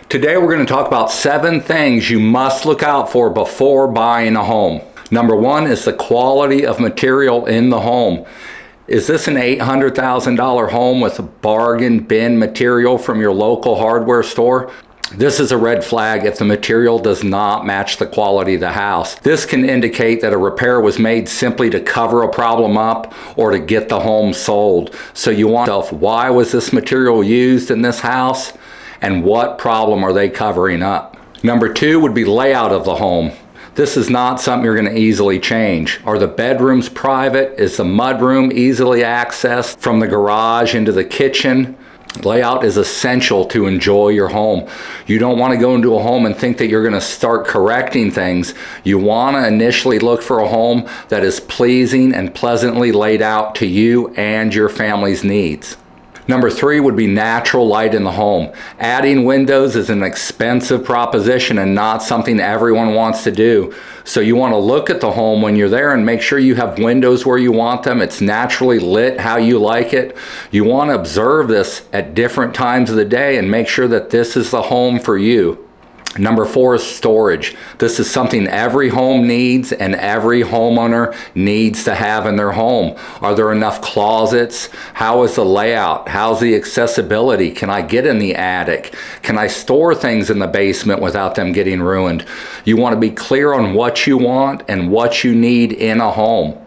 Today we're going to talk about 7 things you must look out for before buying a home. Number 1 is the quality of material in the home. Is this an $800,000 home with bargain bin material from your local hardware store? This is a red flag if the material does not match the quality of the house. This can indicate that a repair was made simply to cover a problem up or to get the home sold. So you want to know, why was this material used in this house and what problem are they covering up? Number 2 would be layout of the home. This is not something you're going to easily change. Are the bedrooms private? Is the mudroom easily accessed from the garage into the kitchen? Layout is essential to enjoy your home. You don't want to go into a home and think that you're going to start correcting things. You want to initially look for a home that is pleasing and pleasantly laid out to you and your family's needs. Number 3 would be natural light in the home. Adding windows is an expensive proposition and not something everyone wants to do. So you want to look at the home when you're there and make sure you have windows where you want them. It's naturally lit how you like it. You want to observe this at different times of the day and make sure that this is the home for you. Number 4 is storage. This is something every home needs and every homeowner needs to have in their home. Are there enough closets? How is the layout? How's the accessibility? Can I get in the attic? Can I store things in the basement without them getting ruined? You want to be clear on what you want and what you need in a home.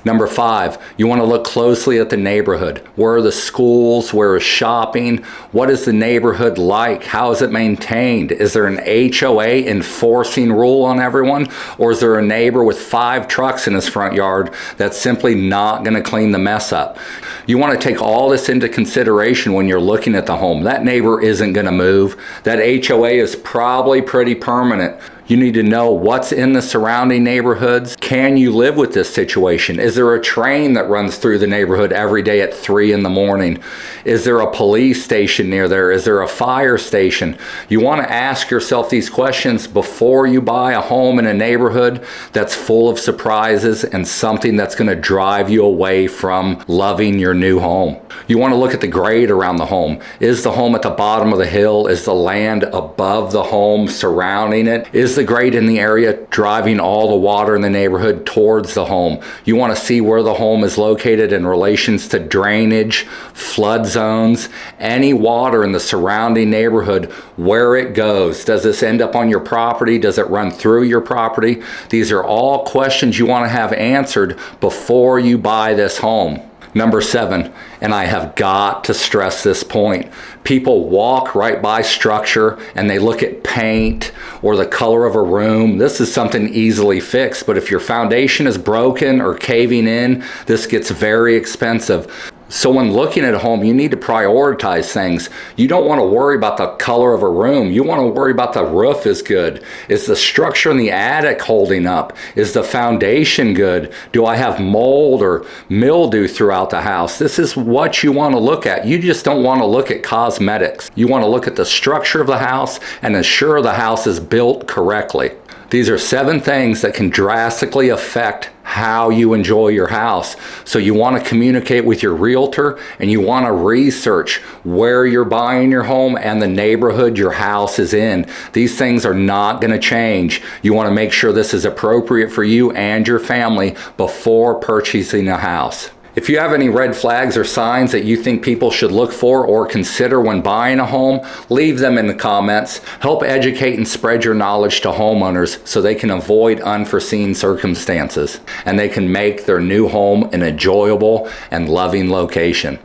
Number 5, you want to look closely at the neighborhood. Where are the schools? Where is shopping? What is the neighborhood like? How is it maintained? Is there an HOA enforcing rule on everyone? Or is there a neighbor with 5 trucks in his front yard that's simply not going to clean the mess up? You want to take all this into consideration when you're looking at the home. That neighbor isn't going to move. That HOA is probably pretty permanent. You need to know what's in the surrounding neighborhoods. Can you live with this situation? Is there a train that runs through the neighborhood every day at 3 in the morning? Is there a police station near there? Is there a fire station? You want to ask yourself these questions before you buy a home in a neighborhood that's full of surprises and something that's going to drive you away from loving your new home. You want to look at the grade around the home. Is the home at the bottom of the hill? Is the land above the home surrounding it? Is the grade in the area driving all the water in the neighborhood towards the home? You want to see where the home is located in relations to drainage, flood zones, any water in the surrounding neighborhood, where it goes. Does this end up on your property? Does it run through your property? These are all questions you want to have answered before you buy this home. Number 7, and I have got to stress this point. People walk right by structure and they look at paint or the color of a room. This is something easily fixed, but if your foundation is broken or caving in, this gets very expensive. So when looking at a home, you need to prioritize things. You don't want to worry about the color of a room. You want to worry about the roof is good. Is the structure in the attic holding up? Is the foundation good? Do I have mold or mildew throughout the house? This is what you want to look at. You just don't want to look at cosmetics. You want to look at the structure of the house and ensure the house is built correctly. These are 7 things that can drastically affect how you enjoy your house. So you want to communicate with your realtor and you want to research where you're buying your home and the neighborhood your house is in. These things are not going to change. You want to make sure this is appropriate for you and your family before purchasing a house. If you have any red flags or signs that you think people should look for or consider when buying a home, leave them in the comments. Help educate and spread your knowledge to homeowners so they can avoid unforeseen circumstances and they can make their new home an enjoyable and loving location.